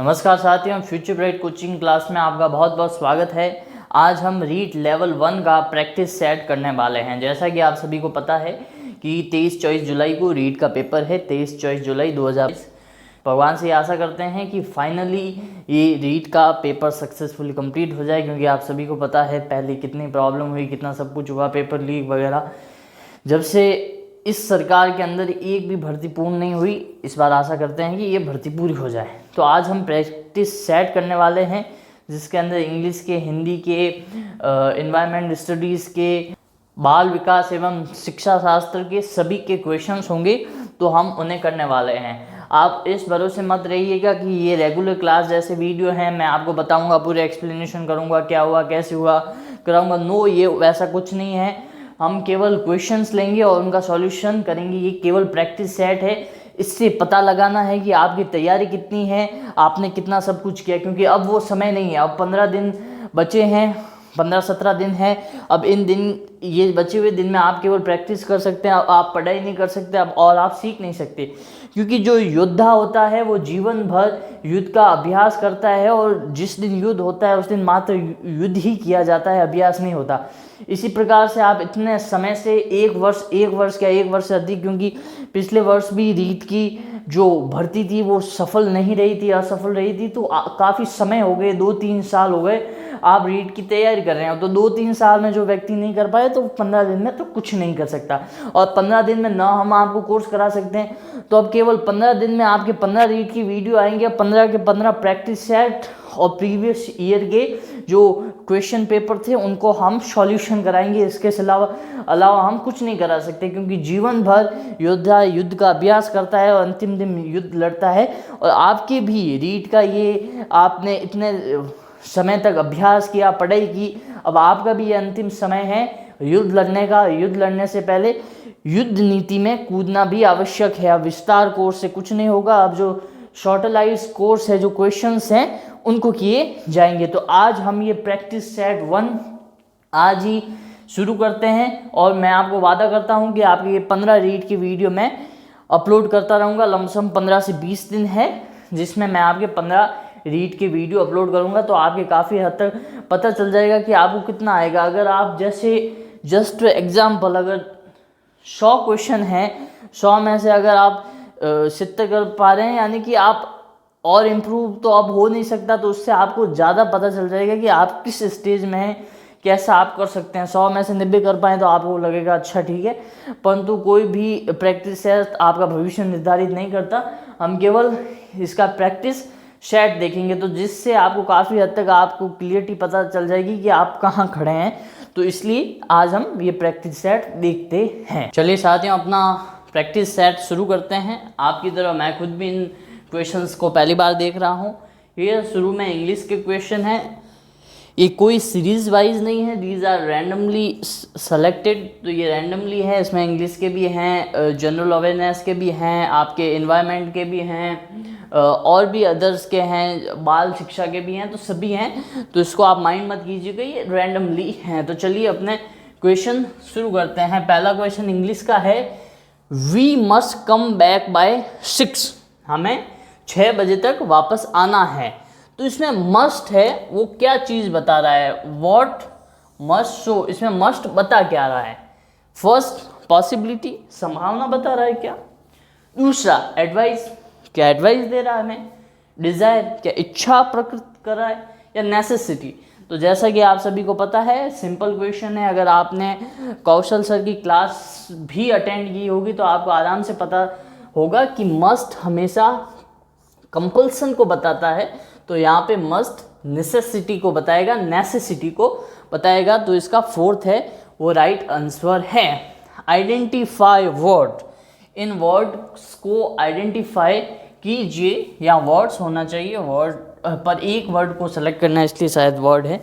नमस्कार साथियों, future bright coaching class में आपका बहुत बहुत स्वागत है। आज हम रीड लेवल 1 का प्रैक्टिस सेट करने वाले हैं। जैसा कि आप सभी को पता है कि 23-24 जुलाई को रीड का पेपर है। 23-24 जुलाई 2020। भगवान से आशा करते हैं कि फाइनली ये रीड का पेपर सक्सेसफुली कंप्लीट हो जाए, क्योंकि आप सभी को पता है पहले कितनी प्रॉब्लम हुई, कितना सब कुछ हुआ, पेपर लीक वगैरह। जब से इस सरकार के अंदर एक भी भर्ती पूर्ण नहीं हुई, इस बार आशा करते हैं कि ये भर्ती पूरी हो जाए। तो आज हम प्रैक्टिस सेट करने वाले हैं, जिसके अंदर इंग्लिश के, हिंदी के, एनवायरनमेंट स्टडीज़ के, बाल विकास एवं शिक्षा शास्त्र के सभी के क्वेश्चंस होंगे। तो हम उन्हें करने वाले हैं। आप इस भरोसे मत रहिएगा कि ये रेगुलर क्लास जैसे वीडियो हैं, मैं आपको बताऊंगा, पूरे एक्सप्लेनेशन करूंगा, क्या हुआ कैसे हुआ कराऊंगा। नो, ये वैसा कुछ नहीं है। हम केवल क्वेश्चंस लेंगे और उनका सॉल्यूशन करेंगे। ये केवल प्रैक्टिस सेट है। इससे पता लगाना है कि आपकी तैयारी कितनी है, आपने कितना सब कुछ किया, क्योंकि अब वो समय नहीं है। अब 15 दिन बचे हैं, 15-17 दिन है। अब इन दिन, ये बचे हुए दिन में आप केवल प्रैक्टिस कर सकते हैं। आप पढ़ाई नहीं कर सकते अब, और आप सीख नहीं सकते, क्योंकि जो योद्धा होता है वो जीवन भर युद्ध का अभ्यास करता है, और जिस दिन युद्ध होता है उस दिन मात्र युद्ध ही किया जाता है, अभ्यास नहीं होता। इसी प्रकार से आप इतने समय से एक वर्ष से अधिक, क्योंकि पिछले वर्ष भी रीट की जो भर्ती थी वो सफल नहीं रही थी, असफल रही थी। तो काफ़ी समय हो गए, 2-3 साल हो गए आप रीट की तैयारी कर रहे हो। तो 2-3 साल में जो व्यक्ति नहीं कर पाए, तो 15 दिन में तो कुछ नहीं कर सकता। और 15 दिन में ना हम आपको कोर्स करा सकते हैं, तो अब केवल 15 दिन में आपके 15 रीड की वीडियो आएंगे। 15 के 15 प्रैक्टिस सेट और प्रीवियस ईयर के जो क्वेश्चन पेपर थे उनको हम सॉल्यूशन कराएंगे। इसके अलावा हम कुछ नहीं करा सकते, क्योंकि जीवन भर योद्धा युद्ध का अभ्यास करता है और अंतिम दिन युद्ध लड़ता है। और आपके भी रीड का ये आपने इतने समय तक अभ्यास किया, पढ़ाई की, अब आपका भी ये अंतिम समय है युद्ध लड़ने का। युद्ध लड़ने से पहले युद्ध नीति में कूदना भी आवश्यक है। अब विस्तार कोर्स से कुछ नहीं होगा। अब जो शॉर्टलाइज कोर्स है, जो क्वेश्चंस हैं उनको किए जाएंगे। तो आज हम ये प्रैक्टिस सेट 1 आज ही शुरू करते हैं, और मैं आपको वादा करता हूं कि आपके ये 15 रीड की वीडियो मैं अपलोड करता रहूँगा। लमसम 15 से 20 दिन है जिसमें मैं आपके 15 रीड के वीडियो अपलोड करूँगा। तो आपके काफ़ी हद तक पता चल जाएगा कि आपको कितना आएगा। अगर आप जैसे जस्ट एग्जाम्पल, अगर 100 क्वेश्चन हैं, 100 में से अगर आप 70 कर पा रहे हैं, यानी कि आप और इम्प्रूव तो अब हो नहीं सकता। तो उससे आपको ज़्यादा पता चल जाएगा कि आप किस स्टेज में हैं, कैसा आप कर सकते हैं। 100 में से 90 कर पाएँ तो आपको लगेगा अच्छा ठीक है, परंतु कोई भी प्रैक्टिस सेट आपका भविष्य निर्धारित नहीं करता। हम केवल इसका प्रैक्टिस सेट देखेंगे, तो जिससे आपको काफ़ी हद तक आपको क्लियरिटी पता चल जाएगी कि आप कहाँ खड़े हैं। तो इसलिए आज हम ये प्रैक्टिस सेट देखते हैं। चलिए साथियों, अपना प्रैक्टिस सेट शुरू करते हैं। आपकी तरह मैं खुद भी इन क्वेश्चंस को पहली बार देख रहा हूँ। ये शुरू में इंग्लिश के क्वेश्चन हैं। ये कोई सीरीज वाइज नहीं है, दीज आर रैंडमली सेलेक्टेड। तो ये रैंडमली है। इसमें इंग्लिश के भी हैं, जनरल अवेयरनेस के भी हैं, आपके एनवायरनमेंट के भी हैं, और भी अदर्स के हैं, बाल शिक्षा के भी हैं। तो सभी हैं, तो इसको आप माइंड मत कीजिएगा, ये रैंडमली हैं। तो चलिए अपने क्वेश्चन शुरू करते हैं। पहला क्वेश्चन इंग्लिश का है, we must come back by 6। हमें 6 बजे तक वापस आना है। तो इसमें मस्ट है, वो क्या चीज़ बता रहा है, व्हाट मस्ट शो। इसमें मस्ट बता क्या रहा है? फर्स्ट, पॉसिबिलिटी, संभावना बता रहा है क्या? दूसरा, एडवाइस, क्या एडवाइस दे रहा है हमें? डिज़ायर, क्या इच्छा प्रकट कर रहा है? या नेसेसिटी? तो जैसा कि आप सभी को पता है, सिंपल क्वेश्चन है। अगर आपने कौशल सर की क्लास भी अटेंड की होगी तो आपको आराम से पता होगा कि मस्ट हमेशा कंपल्सन को बताता है। तो यहाँ पे मस्ट नेसेसिटी को बताएगा, नेसेसिटी को बताएगा। तो इसका फोर्थ है वो राइट आंसर है। आइडेंटिफाई वर्ड, इन वर्ड्स को आइडेंटिफाई कीजिए, या वर्ड्स होना चाहिए, वर्ड पर एक वर्ड को सेलेक्ट करना है, इसलिए शायद वर्ड है।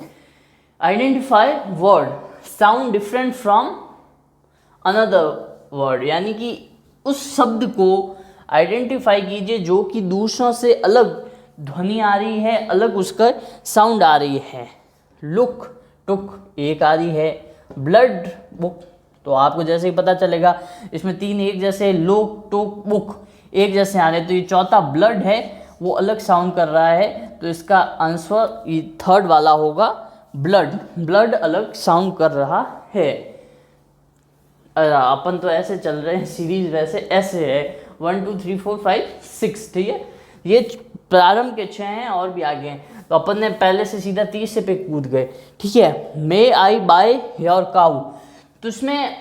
Identify word sound different from another word, यानी कि उस शब्द को आइडेंटिफाई कीजिए जो कि दूसरों से अलग ध्वनि आ रही है, अलग उसका साउंड आ रही है। लुक, टुक एक आ रही है। ब्लड, बुक, तो आपको जैसे ही पता चलेगा इसमें 3 एक जैसे, लुक, टुक, बुक एक जैसे आ रहे। तो ये चौथा ब्लड है, वो अलग साउंड कर रहा है, तो इसका आंसर थर्ड वाला होगा ब्लड। ब्लड अलग साउंड कर रहा है। अपन तो ऐसे चल रहे हैं सीरीज, वैसे ऐसे है 1 2 3 4 5 6, ठीक है। ये प्रारंभ के 6 हैं और भी आगे हैं, तो अपन ने पहले से सीधा 30 पे कूद गए, ठीक है। मे आई बाय योर काऊ, तो इसमें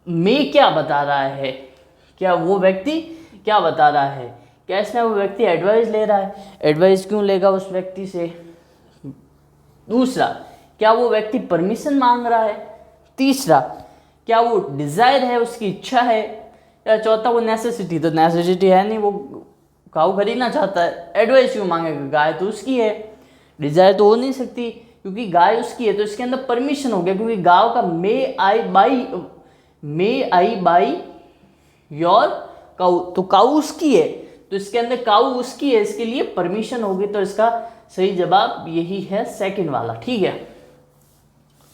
मे क्या बता रहा है, क्या वो व्यक्ति क्या बता रहा है, क्या इसमें वो व्यक्ति एडवाइस ले रहा है, एडवाइस क्यों लेगा उस व्यक्ति से। दूसरा, क्या वो व्यक्ति परमिशन मांग रहा है। तीसरा, क्या वो डिजायर है, उसकी इच्छा है। या चौथा, वो नेसेसिटी, तो नेसेसिटी है नहीं, वो काऊ खरीदना चाहता है, एडवाइस क्यों मांगेगा, गाय तो उसकी है। डिजायर तो हो नहीं सकती क्योंकि गाय उसकी है, तो इसके अंदर परमिशन हो गया, क्योंकि गाँव का मे आई बाई योर काऊ, तो काऊ उसकी है, तो इसके अंदर काऊ उसकी है, इसके लिए परमिशन होगी, तो इसका सही जवाब यही है सेकंड वाला, ठीक है।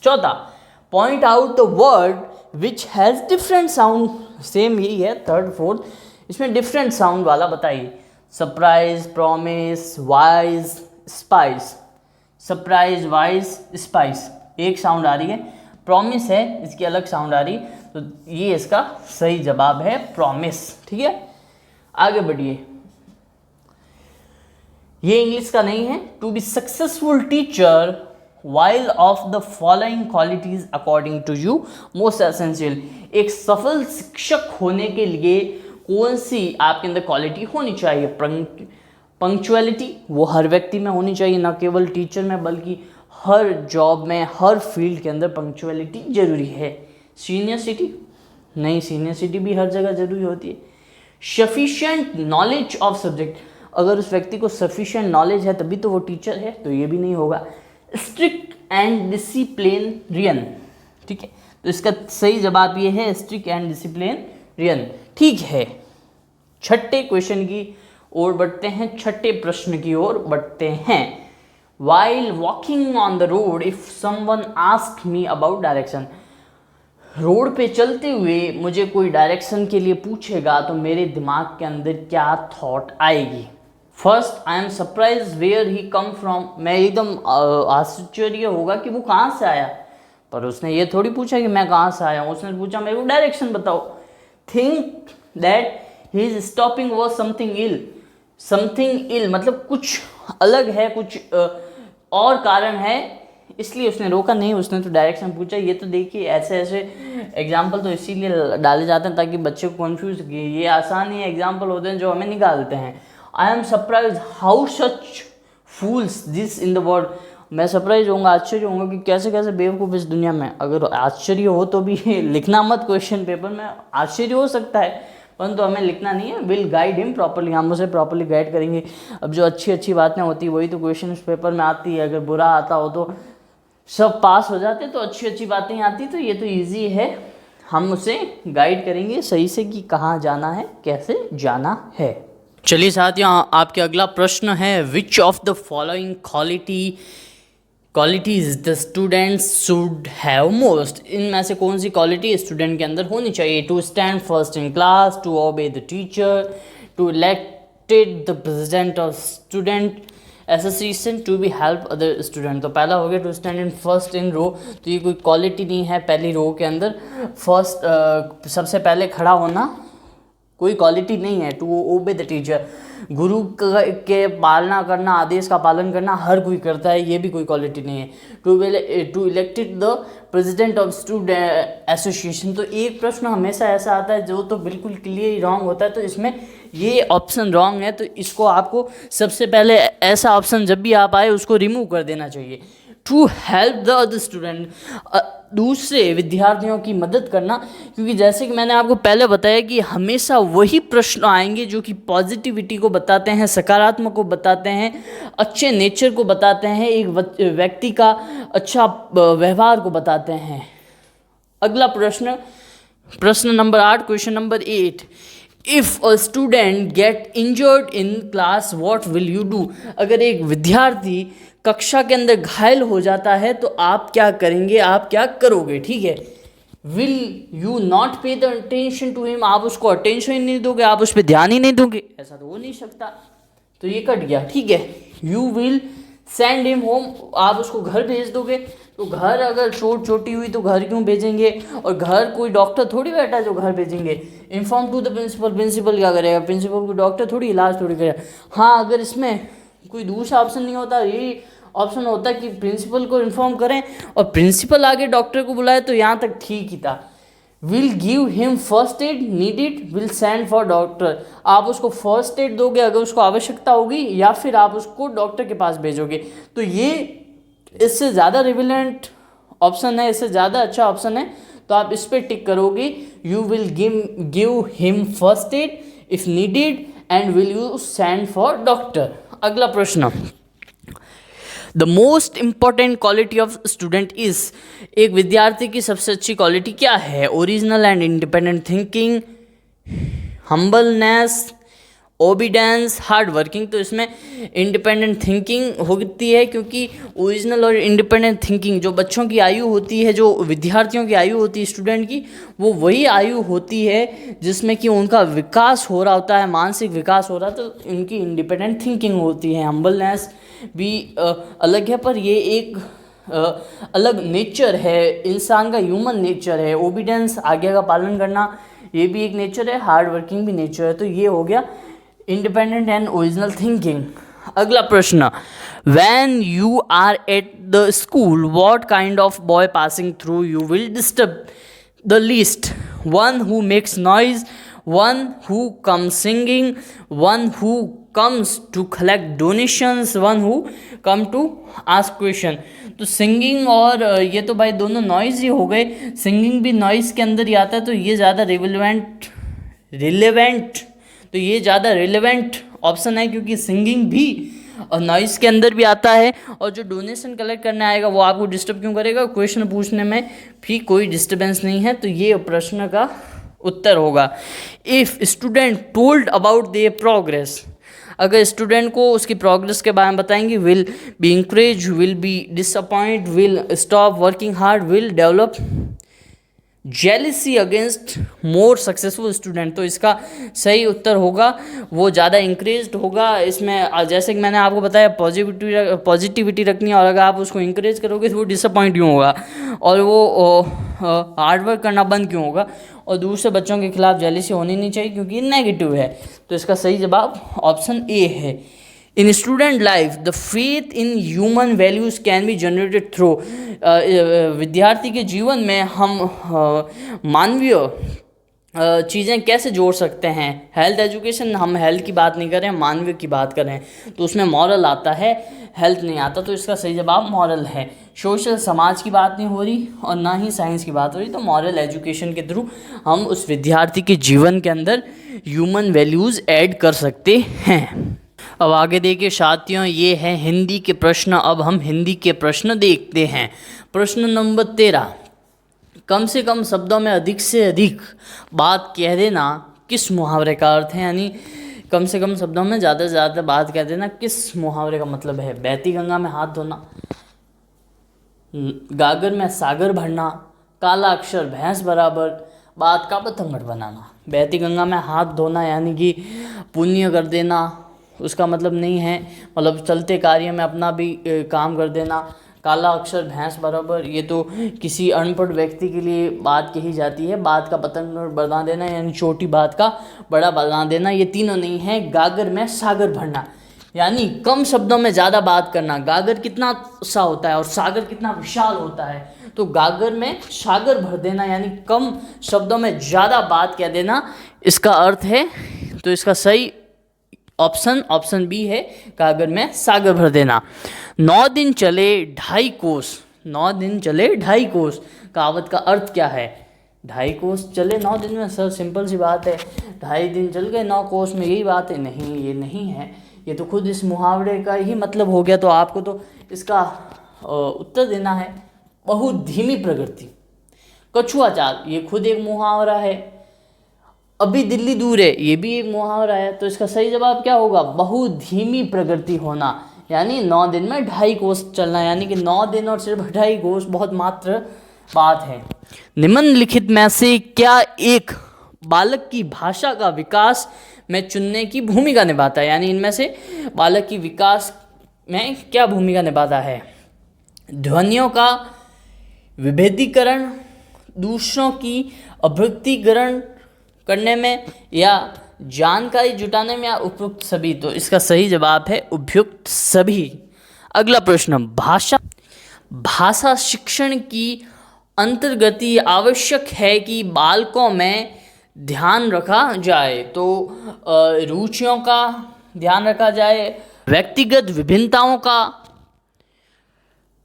चौथा, point out the word which has different sound, same यही है थर्ड फोर्थ, इसमें डिफरेंट साउंड वाला बताइए। Surprise, promise, wise, spice. Surprise, wise, spice, एक साउंड आ रही है। प्रॉमिस है, इसकी अलग साउंड आ रही, तो ये इसका सही जवाब है प्रॉमिस, ठीक है। आगे बढ़िए, ये इंग्लिश का नहीं है। To be successful teacher while of the following qualities according to you most essential, एक सफल शिक्षक होने के लिए कौन सी आपके अंदर क्वालिटी होनी चाहिए। पंक्चुअलिटी, वो हर व्यक्ति में होनी चाहिए, ना केवल टीचर में बल्कि हर जॉब में, हर फील्ड के अंदर पंक्चुअलिटी जरूरी है। सीनियरसिटी, नहीं, सीनियरसिटी भी हर जगह जरूरी होती है। सफिशिएंट नॉलेज ऑफ सब्जेक्ट, अगर उस व्यक्ति को सफिशिएंट नॉलेज है तभी तो वो टीचर है, तो ये भी नहीं होगा। स्ट्रिक्ट एंड डिसिप्लिनरियन, ठीक है, तो इसका सही जवाब ये है स्ट्रिक्ट एंड डिसिप्लिनरियन, ठीक है। छठे क्वेश्चन की ओर बढ़ते हैं, छठे प्रश्न की ओर बढ़ते हैं। While walking on the road, if someone asked me about direction, road पे चलते हुए मुझे कोई डायरेक्शन के लिए पूछेगा तो मेरे दिमाग के अंदर क्या थॉट आएगी। First, I am surprise where he come from, मैं एकदम आश्चर्य होगा कि वो कहाँ से आया, पर उसने ये थोड़ी पूछा कि मैं कहाँ से आया हूँ, उसने पूछा मेरे को डायरेक्शन बताओ। Think that he is stopping was something ill, मतलब कुछ अलग है, कुछ और कारण है, इसलिए उसने रोका नहीं, उसने तो डायरेक्शन पूछा। ये तो देखिए ऐसे ऐसे एग्जाम्पल तो इसीलिए डाले जाते हैं ताकि बच्चे को कन्फ्यूज किए, ये आसान ही एग्जाम्पल होते हैं जो हमें निकालते हैं। आई am surprise how such fools this in the world, मैं सरप्राइज होऊंगा, आश्चर्य होऊंगा कि कैसे कैसे बेवकूफ़ इस दुनिया में। अगर आश्चर्य हो तो भी लिखना मत क्वेश्चन पेपर में, आश्चर्य हो सकता है परंतु हमें लिखना नहीं है। विल गाइड हिम प्रॉपरली, हम उसे प्रॉपरली गाइड करेंगे। अब जो अच्छी अच्छी बातें होती है वही तो क्वेश्चन पेपर में आती है, अगर बुरा आता हो तो सब पास हो जाते, तो अच्छी अच्छी बातें आती, तो ये तो ईजी है, हम उसे गाइड करेंगे सही से कि कहाँ जाना है, कैसे जाना है। चलिए साथियों, आपके अगला प्रश्न है, which of the following qualities the students should have most, इनमें से कौन सी क्वालिटी स्टूडेंट के अंदर होनी चाहिए। To stand first in class, to obey the teacher, to elected the president of student association, to be help other student. तो पहला हो गया to stand in first in row, तो ये कोई क्वालिटी नहीं है पहली रो के अंदर। फर्स्ट सबसे पहले खड़ा होना कोई क्वालिटी नहीं है। टू ओबे द टीचर, गुरु के पालना करना, आदेश का पालन करना हर कोई करता है, ये भी कोई क्वालिटी नहीं है। To elected the president of student association, तो एक प्रश्न हमेशा ऐसा आता है जो तो बिल्कुल क्लियर रॉन्ग होता है, तो इसमें ये ऑप्शन रॉन्ग है, तो इसको आपको सबसे पहले ऐसा ऑप्शन जब भी आप आए उसको रिमूव कर देना चाहिए। To help the other student, दूसरे विद्यार्थियों की मदद करना, क्योंकि जैसे कि मैंने आपको पहले बताया कि हमेशा वही प्रश्न आएंगे जो कि पॉजिटिविटी को बताते हैं, सकारात्मक को बताते हैं, अच्छे नेचर को बताते हैं, एक व्यक्ति का अच्छा व्यवहार को बताते हैं। अगला प्रश्न number 8, question number 8, if a student get injured in class what will you do, अगर एक विद्यार्थी कक्षा के अंदर घायल हो जाता है तो आप क्या करेंगे, आप क्या करोगे, ठीक है। विल यू नॉट पे द अटेंशन टू हिम, आप उसको अटेंशन ही नहीं दोगे, आप उस पर ध्यान ही नहीं दोगे, ऐसा तो हो नहीं सकता, तो ये कट गया, ठीक है। You will send him home, आप उसको घर भेज दोगे। तो घर अगर चोट चोटी हुई तो घर क्यों भेजेंगे, और घर कोई डॉक्टर थोड़ी बैठा है जो घर भेजेंगे। Inform to the principal, principal क्या करेगा, प्रिंसिपल को डॉक्टर थोड़ी इलाज थोड़ी करेगा। हाँ, अगर इसमें कोई दूसरा ऑप्शन नहीं होता, यही ऑप्शन होता कि प्रिंसिपल को इन्फॉर्म करें और प्रिंसिपल आगे डॉक्टर को बुलाए, तो यहाँ तक ठीक ही था। Will give him first add needed, will send for doctor, आप उसको फर्स्ट एड दोगे अगर उसको आवश्यकता होगी, या फिर आप उसको डॉक्टर के पास भेजोगे। तो ये इससे ज़्यादा रिलेवेंट ऑप्शन है, इससे ज़्यादा अच्छा ऑप्शन है, तो आप इस पर टिक करोगे। You will give him first aid if needed and will you send for doctor. अगला प्रश्न, the most important quality of student is, एक विद्यार्थी की सबसे अच्छी क्वालिटी क्या है। Original and independent thinking, humbleness, obedience, hard working. तो इसमें इंडिपेंडेंट थिंकिंग होती है, क्योंकि ओरिजिनल और इंडिपेंडेंट थिंकिंग जो बच्चों की आयु होती है, जो विद्यार्थियों की आयु होती है स्टूडेंट की, वो वही आयु होती है जिसमें कि उनका विकास हो रहा होता है, मानसिक विकास हो रहा है, तो इनकी इंडिपेंडेंट थिंकिंग होती है। हम्बलनेस भी अलग है, पर ये एक अलग नेचर है, इंसान का ह्यूमन नेचर है। ओबीडेंस, आज्ञा का पालन करना, ये भी एक नेचर है। हार्ड वर्किंग भी नेचर है। तो ये हो गया इंडिपेंडेंट एंड ओरिजिनल थिंकिंग। अगला प्रश्न, when you are at the school what kind of boy passing through you will disturb the least. One who makes noise, one who comes singing, one who comes to collect donations, one who come to ask question. तो singing और ये तो भाई दोनों noise ही हो गए, singing भी noise के अंदर ही आता है, तो ये ज़्यादा रिलेवेंट तो ये ज़्यादा रिलेवेंट ऑप्शन है, क्योंकि सिंगिंग भी और नॉइस के अंदर भी आता है, और जो डोनेशन कलेक्ट करने आएगा वो आपको डिस्टर्ब क्यों करेगा, क्वेश्चन पूछने में भी कोई डिस्टर्बेंस नहीं है। तो ये प्रश्न का उत्तर होगा। If student told about their progress, अगर स्टूडेंट को उसकी प्रोग्रेस के बारे में बताएंगे, will be encourage, will be disappoint, will stop working hard, will develop jealousy against more successful student. तो इसका सही उत्तर होगा वो ज़्यादा इंकरेज होगा। इसमें जैसे कि मैंने आपको बताया पॉजिटिविटी रखनी है, और अगर आप उसको इंकरेज करोगे तो वो डिसअपॉइंट क्यों होगा, और वो हार्डवर्क करना बंद क्यों होगा, और दूसरे बच्चों के खिलाफ जेलिसी होनी नहीं चाहिए, क्योंकि ये नेगेटिव है। तो इसका सही जवाब ऑप्शन ए है। इन student life the faith in human values can be generated through, विद्यार्थी के जीवन में हम मानवीय चीज़ें कैसे जोड़ सकते हैं। हेल्थ एजुकेशन, हम हेल्थ की बात नहीं कर रहे हैं, मानवीय की बात कर रहे हैं, तो उसमें मॉरल आता है, हेल्थ नहीं आता। तो इसका सही जवाब मॉरल है। सोशल, समाज की बात नहीं हो रही और ना ही साइंस की बात हो रही, तो मॉरल एजुकेशन के थ्रू हम उस विद्यार्थी के जीवन के अंदर ह्यूमन वैल्यूज़ ऐड कर सकते हैं। अब आगे देखिए साथियों, ये है हिंदी के प्रश्न। अब हम हिंदी के प्रश्न देखते हैं। प्रश्न नंबर 13, कम से कम शब्दों में अधिक से अधिक बात कह देना किस मुहावरे का अर्थ है। यानी कम से कम शब्दों में ज़्यादा से ज़्यादा बात कह देना किस मुहावरे का मतलब है। बहती गंगा में हाथ धोना, गागर में सागर भरना, काला अक्षर भैंस बराबर, बात का पतंगड़ बनाना। बहती गंगा में हाथ धोना यानी कि पुण्य कर देना, उसका मतलब नहीं है, मतलब चलते कार्य में अपना भी काम कर देना। काला अक्षर भैंस बराबर, ये तो किसी अनपढ़ व्यक्ति के लिए बात कही जाती है। बात का पतंग बना देना यानी छोटी बात का बड़ा बना देना, ये तीनों नहीं है। गागर में सागर भरना यानी कम शब्दों में ज़्यादा बात करना। गागर कितना सा होता है और सागर कितना विशाल होता है, तो गागर में सागर भर देना यानी कम शब्दों में ज़्यादा बात कह देना, इसका अर्थ है। तो इसका सही ऑप्शन बी है, गागर में सागर भर देना। 9 दिन चले 2.5 कोस, 9 दिन चले 2.5 कोस, कहावत का अर्थ क्या है। 2.5 कोस चले 9 दिन में, सर सिंपल सी बात है, 2.5 दिन चल गए 9 कोस में, यही बात है। नहीं, ये नहीं है, ये तो खुद इस मुहावरे का ही मतलब हो गया। तो आपको तो इसका उत्तर देना है बहुत धीमी प्रगति। कछुआ चाल, ये खुद एक मुहावरा है। अभी दिल्ली दूर है, ये भी एक मुहावरा है। तो इसका सही जवाब क्या होगा, बहुत धीमी प्रगति होना, यानी 9 दिन में 2.5 कोस चलना, यानी कि 9 दिन और सिर्फ 2.5 कोस बहुत मात्र बात है। निम्नलिखित में से क्या एक बालक की भाषा का विकास में चुनने की भूमिका निभाता है, यानी इनमें से बालक की विकास में क्या भूमिका निभाता है? ध्वनियों का विभेदीकरण, दूसरों की अभिव्यक्तिकरण करने में, या जानकारी जुटाने में, या उपयुक्त सभी। तो इसका सही जवाब है उपयुक्त सभी। अगला प्रश्न, भाषा शिक्षण की अंतर्गत आवश्यक है कि बालकों में ध्यान रखा जाए। तो रुचियों का ध्यान रखा जाए, व्यक्तिगत विभिन्नताओं का,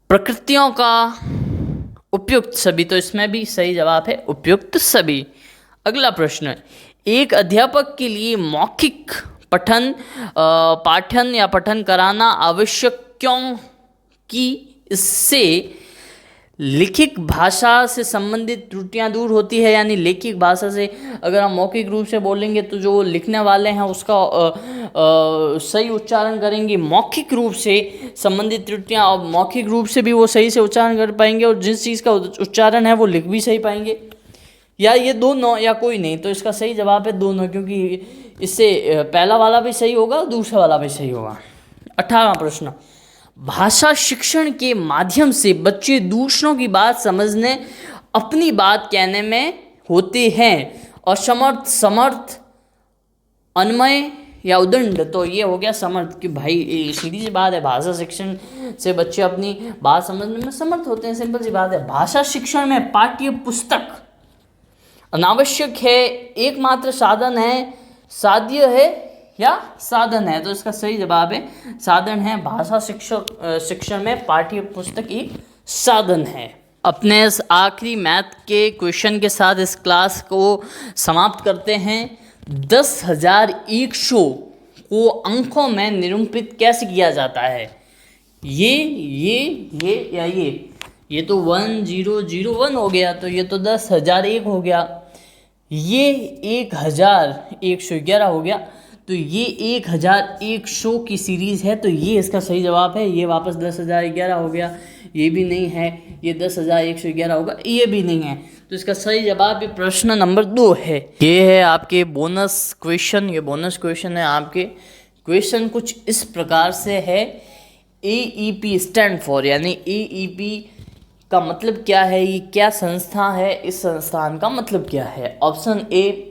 प्रकृतियों का, उपयुक्त सभी। तो इसमें भी सही जवाब है उपयुक्त सभी। अगला प्रश्न, एक अध्यापक के लिए मौखिक पाठन या पठन कराना आवश्यक क्यों कि इससे लिखित भाषा से संबंधित त्रुटियां दूर होती है। यानी लिखित भाषा से अगर हम मौखिक रूप से बोलेंगे तो जो लिखने वाले हैं उसका सही उच्चारण करेंगे, मौखिक रूप से संबंधित त्रुटियां, और मौखिक रूप से भी वो सही से उच्चारण कर पाएंगे, और जिस चीज़ का उच्चारण है वो लिख भी सही पाएंगे, या ये दोनों या कोई नहीं। तो इसका सही जवाब है दोनों, क्योंकि इससे पहला वाला भी सही होगा, दूसरा वाला भी सही होगा। 18वां प्रश्न, भाषा शिक्षण के माध्यम से बच्चे दूसरों की बात समझने, अपनी बात कहने में होते हैं असमर्थ, समर्थ, अन्वय या उदंड। तो ये हो गया समर्थ, कि भाई सीधी सी बात है, भाषा शिक्षण से बच्चे अपनी बात समझने में समर्थ होते हैं, सिंपल सी बात है। भाषा शिक्षण में पाठ्य पुस्तक अनावश्यक है, एकमात्र साधन है, साध्य है या साधन है। तो इसका सही जवाब है साधन है। भाषा शिक्षण में पाठ्य पुस्तक एक साधन है। अपने इस आखिरी मैथ के क्वेश्चन के साथ इस क्लास को समाप्त करते हैं। 10,100 को अंकों में निरूपित कैसे किया जाता है? ये या ये तो 1001 हो गया, तो ये तो 10,001 हो गया। ये 1,111 हो गया, तो ये 1,100 की सीरीज़ है, तो ये इसका सही जवाब है। ये वापस 10,011 हो गया, ये भी नहीं है। ये 10,111 होगा, ये भी नहीं है। तो इसका सही जवाब ये प्रश्न नंबर 2 है। ये है आपके बोनस क्वेश्चन। ये बोनस क्वेश्चन है आपके। क्वेश्चन कुछ इस प्रकार से है, AEP स्टैंड फॉर, यानी AEP का मतलब क्या है, ये क्या संस्था है, इस संस्थान का मतलब क्या है? Option A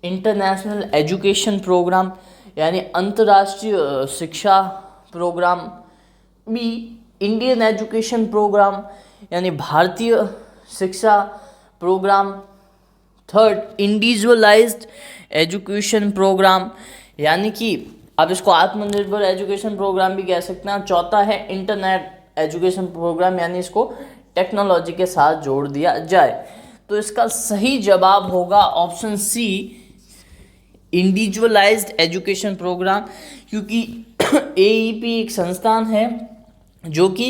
international education program, यानी अंतर्राष्ट्रीय शिक्षा program. B Indian education program, यानी भारतीय शिक्षा program. Third individualized education program, यानी कि आप इसको आत्मनिर्भर एजुकेशन प्रोग्राम भी कह सकते हैं। चौथा है इंटरनेट एजुकेशन प्रोग्राम, यानी इसको टेक्नोलॉजी के साथ जोड़ दिया जाए। तो इसका सही जवाब होगा option C individualized education program, क्योंकि AEP एक संस्थान है जो कि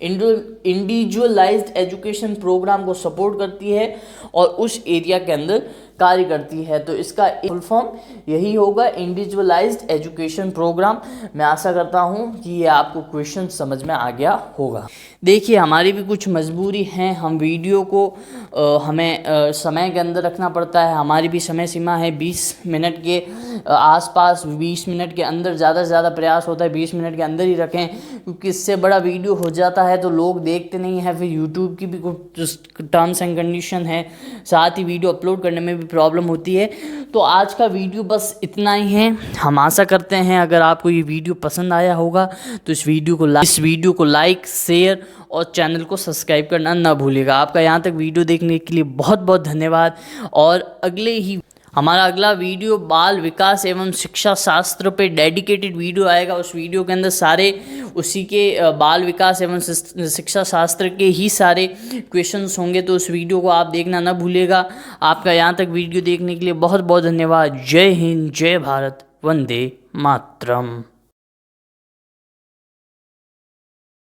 इंडिविजुअलाइज्ड एजुकेशन प्रोग्राम को सपोर्ट करती है और उस एरिया के अंदर कार्य करती है। तो इसका फुल फॉर्म यही होगा, इंडिविजुअलाइज्ड एजुकेशन प्रोग्राम। मैं आशा करता हूँ कि ये आपको क्वेश्चन समझ में आ गया होगा। देखिए, हमारी भी कुछ मजबूरी है, हम वीडियो को हमें समय के अंदर रखना पड़ता है। हमारी भी समय सीमा है 20 मिनट के आसपास, 20 मिनट के अंदर ज़्यादा से ज़्यादा प्रयास होता है 20 मिनट के अंदर ही रखें, क्योंकि इससे बड़ा वीडियो हो जाता है तो लोग देखते नहीं हैं। फिर यूट्यूब की भी कुछ टर्म्स एंड कंडीशन है, साथ ही वीडियो अपलोड करने में भी प्रॉब्लम होती है। तो आज का वीडियो बस इतना ही है। हम आशा करते हैं अगर आपको ये वीडियो पसंद आया होगा तो इस वीडियो को लाइक, शेयर और चैनल को सब्सक्राइब करना ना भूलिएगा। आपका यहाँ तक वीडियो देखने के लिए बहुत बहुत धन्यवाद। और हमारा अगला वीडियो बाल विकास एवं शिक्षा शास्त्र पे डेडिकेटेड वीडियो आएगा। उस वीडियो के अंदर सारे उसी के बाल विकास एवं शिक्षा शास्त्र के ही सारे क्वेश्चंस होंगे, तो उस वीडियो को आप देखना ना भूलिएगा। आपका यहाँ तक वीडियो देखने के लिए बहुत बहुत धन्यवाद। जय हिंद, जय भारत, वंदे मातरम।